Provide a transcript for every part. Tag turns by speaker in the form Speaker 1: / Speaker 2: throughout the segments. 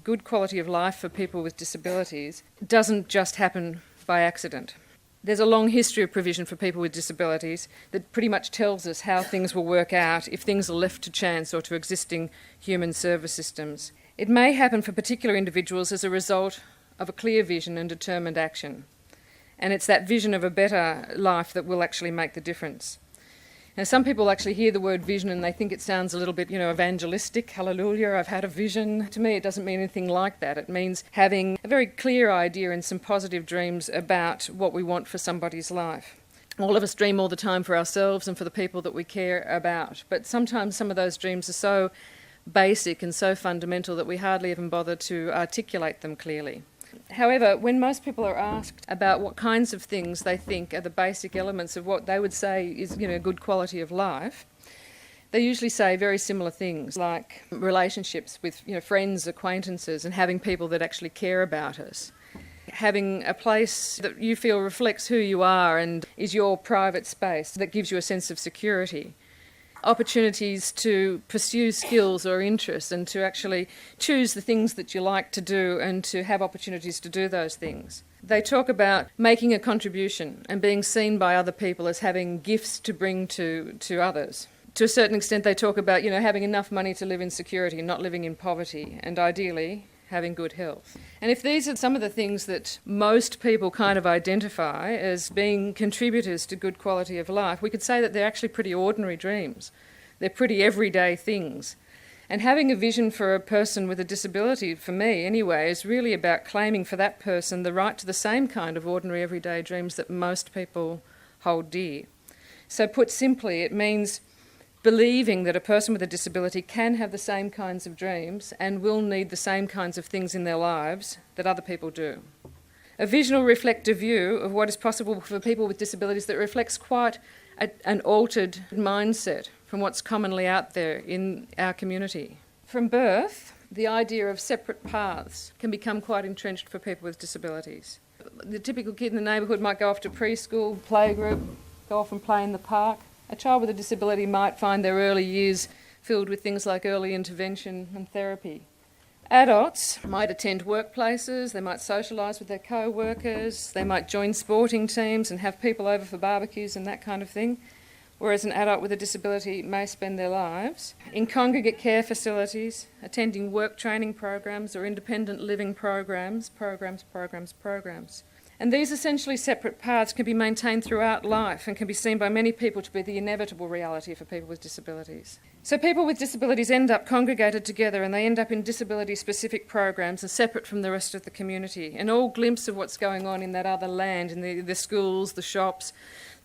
Speaker 1: good quality of life for people with disabilities doesn't just happen by accident. There's a long history of provision for people with disabilities that pretty much tells us how things will work out if things are left to chance or to existing human service systems. It may happen for particular individuals as a result of a clear vision and determined action. And it's that vision of a better life that will actually make the difference. Now, some people actually hear the word vision and they think it sounds a little bit, evangelistic. Hallelujah, I've had a vision. To me, it doesn't mean anything like that. It means having a very clear idea and some positive dreams about what we want for somebody's life. All of us dream all the time for ourselves and for the people that we care about. But sometimes some of those dreams are so basic and so fundamental that we hardly even bother to articulate them clearly. However, when most people are asked about what kinds of things they think are the basic elements of what they would say is, good quality of life, they usually say very similar things like relationships with, friends, acquaintances, and having people that actually care about us. Having a place that you feel reflects who you are and is your private space that gives you a sense of security. Opportunities to pursue skills or interests and to actually choose the things that you like to do and to have opportunities to do those things. They talk about making a contribution and being seen by other people as having gifts to bring to others. To a certain extent, they talk about, having enough money to live in security, not living in poverty, and ideally having good health. And if these are some of the things that most people kind of identify as being contributors to good quality of life, we could say that they're actually pretty ordinary dreams. They're pretty everyday things. And having a vision for a person with a disability, for me anyway, is really about claiming for that person the right to the same kind of ordinary everyday dreams that most people hold dear. So put simply, it means believing that a person with a disability can have the same kinds of dreams and will need the same kinds of things in their lives that other people do. A visional reflective view of what is possible for people with disabilities that reflects quite an altered mindset from what's commonly out there in our community. From birth, the idea of separate paths can become quite entrenched for people with disabilities. The typical kid in the neighbourhood might go off to preschool, playgroup, go off and play in the park. A child with a disability might find their early years filled with things like early intervention and therapy. Adults might attend workplaces, they might socialise with their co-workers, they might join sporting teams and have people over for barbecues and that kind of thing, whereas an adult with a disability may spend their lives in congregate care facilities, attending work training programs or independent living programs. And these essentially separate paths can be maintained throughout life and can be seen by many people to be the inevitable reality for people with disabilities. So people with disabilities end up congregated together and they end up in disability-specific programs and separate from the rest of the community. And all glimpse of what's going on in that other land, in the schools, the shops,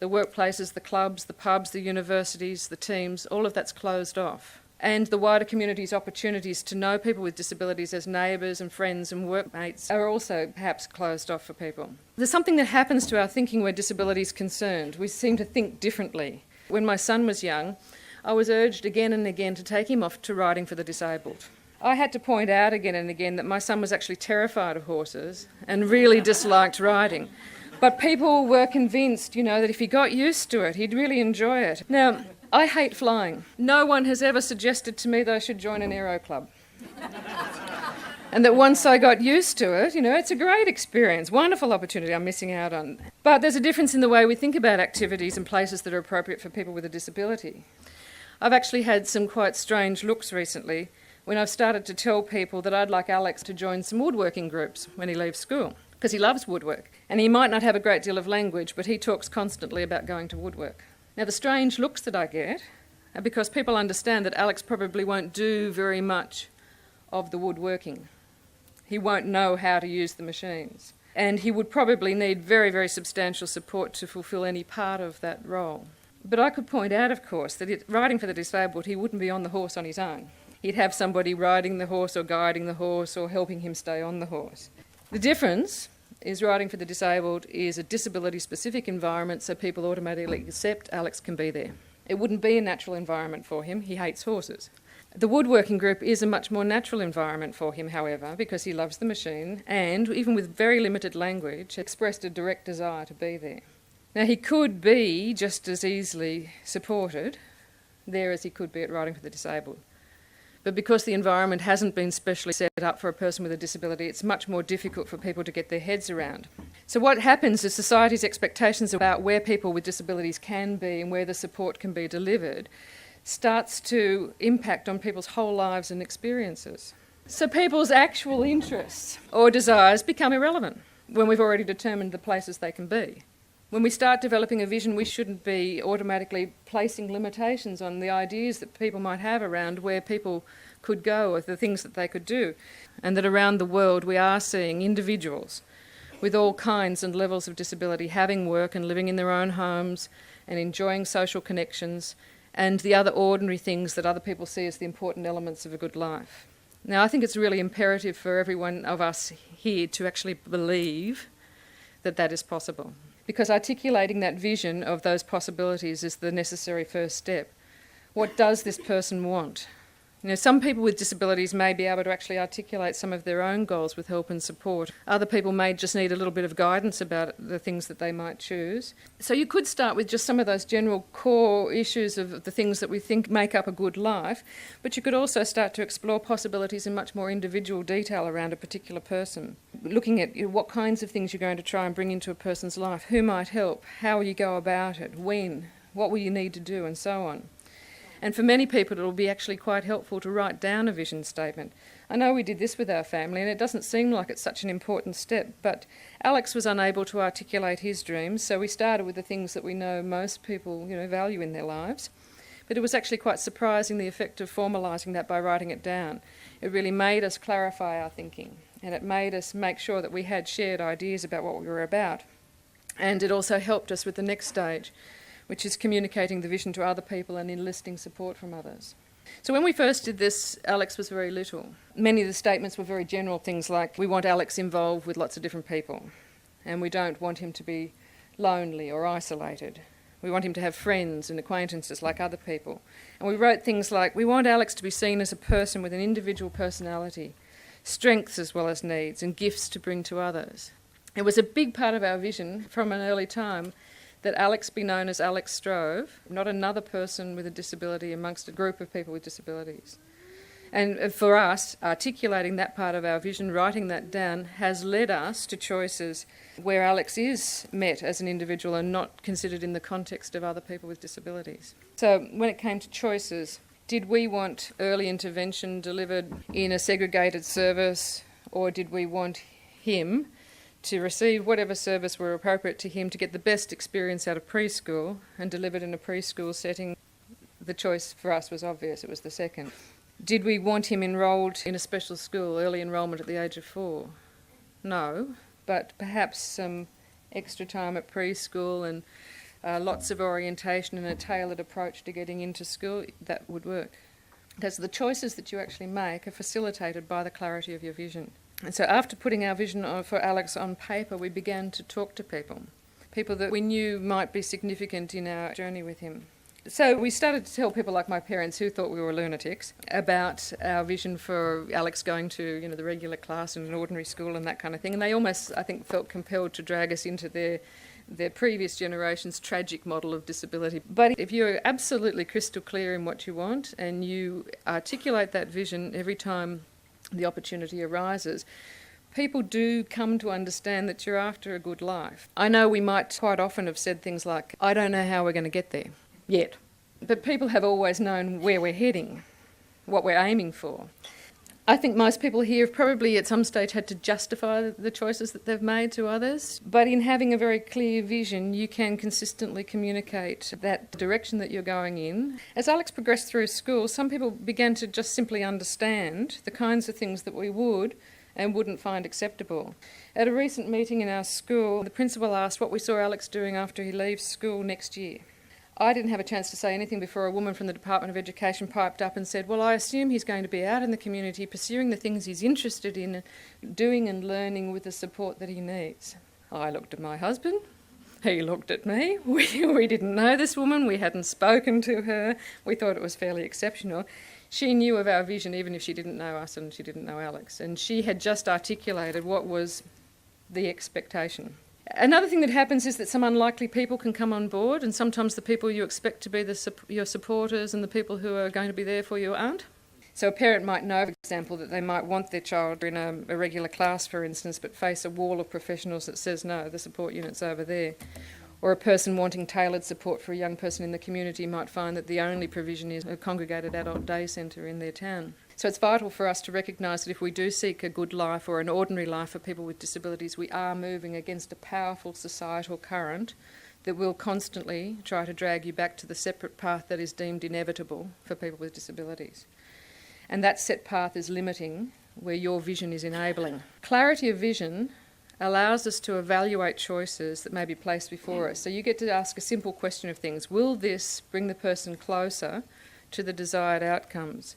Speaker 1: the workplaces, the clubs, the pubs, the universities, the teams, all of that's closed off. And the wider community's opportunities to know people with disabilities as neighbours and friends and workmates are also perhaps closed off for people. There's something that happens to our thinking where disability is concerned. We seem to think differently. When my son was young, I was urged again and again to take him off to riding for the disabled. I had to point out again and again that my son was actually terrified of horses and really disliked riding. But people were convinced, that if he got used to it, he'd really enjoy it. Now, I hate flying. No one has ever suggested to me that I should join an aero club. And that once I got used to it, it's a great experience, wonderful opportunity I'm missing out on. But there's a difference in the way we think about activities and places that are appropriate for people with a disability. I've actually had some quite strange looks recently when I've started to tell people that I'd like Alex to join some woodworking groups when he leaves school, because he loves woodwork. And he might not have a great deal of language, but he talks constantly about going to woodwork. Now, the strange looks that I get are because people understand that Alex probably won't do very much of the woodworking. He won't know how to use the machines. And he would probably need very, very substantial support to fulfil any part of that role. But I could point out, of course, that riding for the disabled, he wouldn't be on the horse on his own. He'd have somebody riding the horse or guiding the horse or helping him stay on the horse. The difference is riding for the disabled is a disability-specific environment, so people automatically accept Alex can be there. It wouldn't be a natural environment for him. He hates horses. The woodworking group is a much more natural environment for him, however, because he loves the machine and, even with very limited language, expressed a direct desire to be there. Now, he could be just as easily supported there as he could be at riding for the disabled. But because the environment hasn't been specially set up for a person with a disability, it's much more difficult for people to get their heads around. So what happens is society's expectations about where people with disabilities can be and where the support can be delivered starts to impact on people's whole lives and experiences. So people's actual interests or desires become irrelevant when we've already determined the places they can be. When we start developing a vision, we shouldn't be automatically placing limitations on the ideas that people might have around where people could go or the things that they could do. And that around the world we are seeing individuals with all kinds and levels of disability having work and living in their own homes and enjoying social connections and the other ordinary things that other people see as the important elements of a good life. Now, I think it's really imperative for every one of us here to actually believe that that is possible, because articulating that vision of those possibilities is the necessary first step. What does this person want? You know, some people with disabilities may be able to actually articulate some of their own goals with help and support. Other people may just need a little bit of guidance about the things that they might choose. So you could start with just some of those general core issues of the things that we think make up a good life, but you could also start to explore possibilities in much more individual detail around a particular person. Looking at what kinds of things you're going to try and bring into a person's life, who might help, how will you go about it, when, what will you need to do, and so on. And for many people, it will be actually quite helpful to write down a vision statement. I know we did this with our family, and it doesn't seem like it's such an important step, but Alex was unable to articulate his dreams, so we started with the things that we know most people, value in their lives. But it was actually quite surprising the effect of formalising that by writing it down. It really made us clarify our thinking, and it made us make sure that we had shared ideas about what we were about. And it also helped us with the next stage, which is communicating the vision to other people and enlisting support from others. So when we first did this, Alex was very little. Many of the statements were very general things like, we want Alex involved with lots of different people, and we don't want him to be lonely or isolated. We want him to have friends and acquaintances like other people. And we wrote things like, we want Alex to be seen as a person with an individual personality, strengths as well as needs, and gifts to bring to others. It was a big part of our vision from an early time that Alex be known as Alex Strove, not another person with a disability amongst a group of people with disabilities. And for us, articulating that part of our vision, writing that down, has led us to choices where Alex is met as an individual and not considered in the context of other people with disabilities. So when it came to choices, did we want early intervention delivered in a segregated service, or did we want him to receive whatever service were appropriate to him to get the best experience out of preschool and delivered in a preschool setting? The choice for us was obvious, it was the second. Did we want him enrolled in a special school, early enrolment at the age of 4? No, but perhaps some extra time at preschool and lots of orientation and a tailored approach to getting into school, that would work. Because the choices that you actually make are facilitated by the clarity of your vision. And so after putting our vision for Alex on paper, we began to talk to people that we knew might be significant in our journey with him. So we started to tell people like my parents, who thought we were lunatics, about our vision for Alex going to, the regular class in an ordinary school and that kind of thing. And they almost, I think, felt compelled to drag us into their previous generation's tragic model of disability. But if you're absolutely crystal clear in what you want and you articulate that vision every time the opportunity arises, people do come to understand that you're after a good life. I know we might quite often have said things like, I don't know how we're going to get there yet. But people have always known where we're heading, what we're aiming for. I think most people here have probably at some stage had to justify the choices that they've made to others. But in having a very clear vision, you can consistently communicate that direction that you're going in. As Alex progressed through school, some people began to just simply understand the kinds of things that we would and wouldn't find acceptable. At a recent meeting in our school, the principal asked what we saw Alex doing after he leaves school next year. I didn't have a chance to say anything before a woman from the Department of Education piped up and said, well, I assume he's going to be out in the community pursuing the things he's interested in, doing and learning with the support that he needs. I looked at my husband. He looked at me. We didn't know this woman. We hadn't spoken to her. We thought it was fairly exceptional. She knew of our vision even if she didn't know us and she didn't know Alex. And she had just articulated what was the expectation. Another thing that happens is that some unlikely people can come on board, and sometimes the people you expect to be your supporters and the people who are going to be there for you aren't. So a parent might know, for example, that they might want their child in a regular class, for instance, but face a wall of professionals that says, no, the support unit's over there. Or a person wanting tailored support for a young person in the community might find that the only provision is a congregated adult day centre in their town. So it's vital for us to recognise that if we do seek a good life or an ordinary life for people with disabilities, we are moving against a powerful societal current that will constantly try to drag you back to the separate path that is deemed inevitable for people with disabilities. And that set path is limiting, where your vision is enabling. Clarity of vision allows us to evaluate choices that may be placed before us. So you get to ask a simple question of things. Will this bring the person closer to the desired outcomes?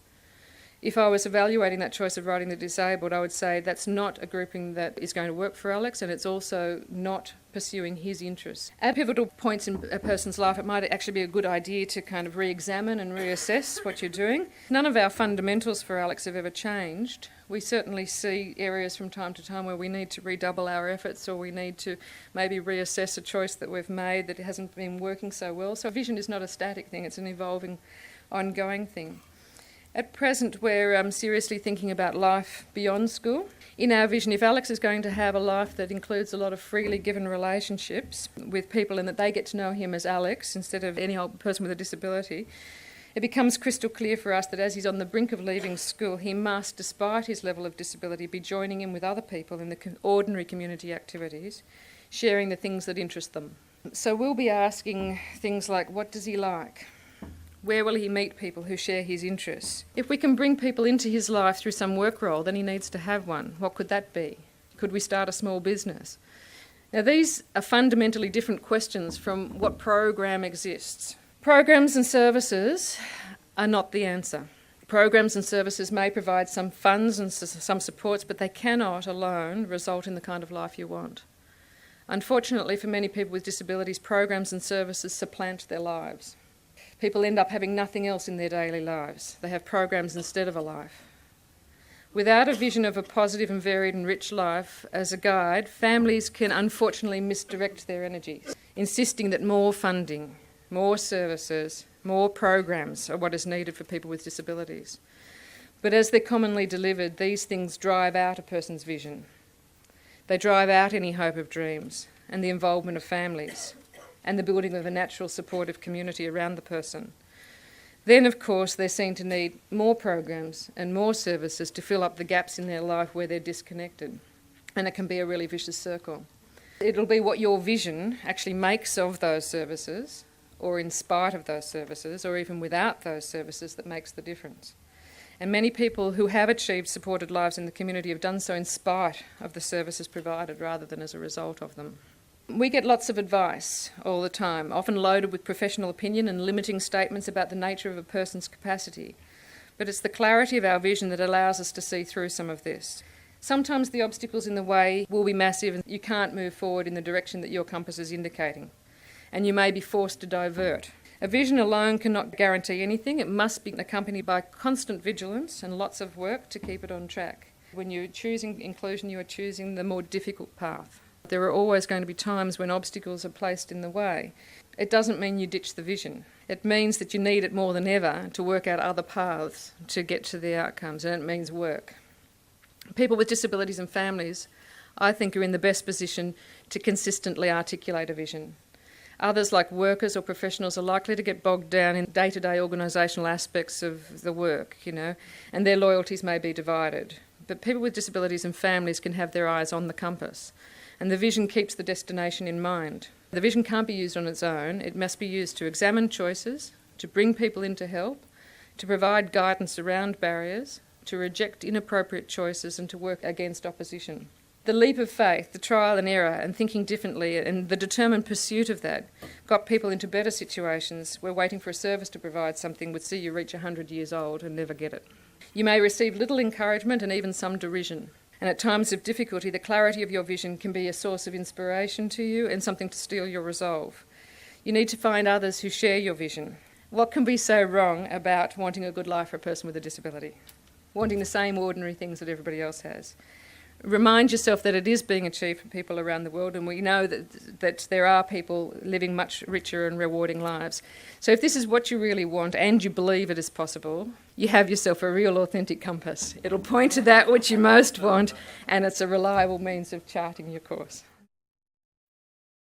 Speaker 1: If I was evaluating that choice of riding the disabled, I would say that's not a grouping that is going to work for Alex, and it's also not pursuing his interests. At pivotal points in a person's life, it might actually be a good idea to kind of re-examine and reassess what you're doing. None of our fundamentals for Alex have ever changed. We certainly see areas from time to time where we need to redouble our efforts, or we need to maybe reassess a choice that we've made that hasn't been working so well. So vision is not a static thing, it's an evolving, ongoing thing. At present, we're seriously thinking about life beyond school. In our vision, if Alex is going to have a life that includes a lot of freely given relationships with people and that they get to know him as Alex instead of any old person with a disability, it becomes crystal clear for us that as he's on the brink of leaving school, he must, despite his level of disability, be joining in with other people in the ordinary community activities, sharing the things that interest them. So we'll be asking things like, what does he like? Where will he meet people who share his interests? If we can bring people into his life through some work role, then he needs to have one. What could that be? Could we start a small business? Now, these are fundamentally different questions from what program exists. Programs and services are not the answer. Programs and services may provide some funds and some supports, but they cannot alone result in the kind of life you want. Unfortunately, for many people with disabilities, programs and services supplant their lives. People end up having nothing else in their daily lives. They have programs instead of a life. Without a vision of a positive and varied and rich life as a guide, families can unfortunately misdirect their energies, insisting that more funding, more services, more programs are what is needed for people with disabilities. But as they're commonly delivered, these things drive out a person's vision. They drive out any hope of dreams and the involvement of families and the building of a natural supportive community around the person. Then, of course, they're seen to need more programs and more services to fill up the gaps in their life where they're disconnected. And it can be a really vicious circle. It'll be what your vision actually makes of those services, or in spite of those services, or even without those services, that makes the difference. And many people who have achieved supported lives in the community have done so in spite of the services provided rather than as a result of them. We get lots of advice all the time, often loaded with professional opinion and limiting statements about the nature of a person's capacity. But it's the clarity of our vision that allows us to see through some of this. Sometimes the obstacles in the way will be massive and you can't move forward in the direction that your compass is indicating, and you may be forced to divert. A vision alone cannot guarantee anything. It must be accompanied by constant vigilance and lots of work to keep it on track. When you're choosing inclusion, you are choosing the more difficult path. There are always going to be times when obstacles are placed in the way. It doesn't mean you ditch the vision. It means that you need it more than ever to work out other paths to get to the outcomes, and it means work. People with disabilities and families, I think, are in the best position to consistently articulate a vision. Others, like workers or professionals, are likely to get bogged down in day-to-day organisational aspects of the work, and their loyalties may be divided. But people with disabilities and families can have their eyes on the compass. And the vision keeps the destination in mind. The vision can't be used on its own. It must be used to examine choices, to bring people in to help, to provide guidance around barriers, to reject inappropriate choices and to work against opposition. The leap of faith, the trial and error and thinking differently and the determined pursuit of that got people into better situations where waiting for a service to provide something would see you reach 100 years old and never get it. You may receive little encouragement and even some derision. And at times of difficulty, the clarity of your vision can be a source of inspiration to you and something to steel your resolve. You need to find others who share your vision. What can be so wrong about wanting a good life for a person with a disability? Wanting the same ordinary things that everybody else has? Remind yourself that it is being achieved for people around the world, and we know that there are people living much richer and rewarding lives. So if this is what you really want and you believe it is possible, you have yourself a real authentic compass. It'll point to that which you most want, and it's a reliable means of charting your course.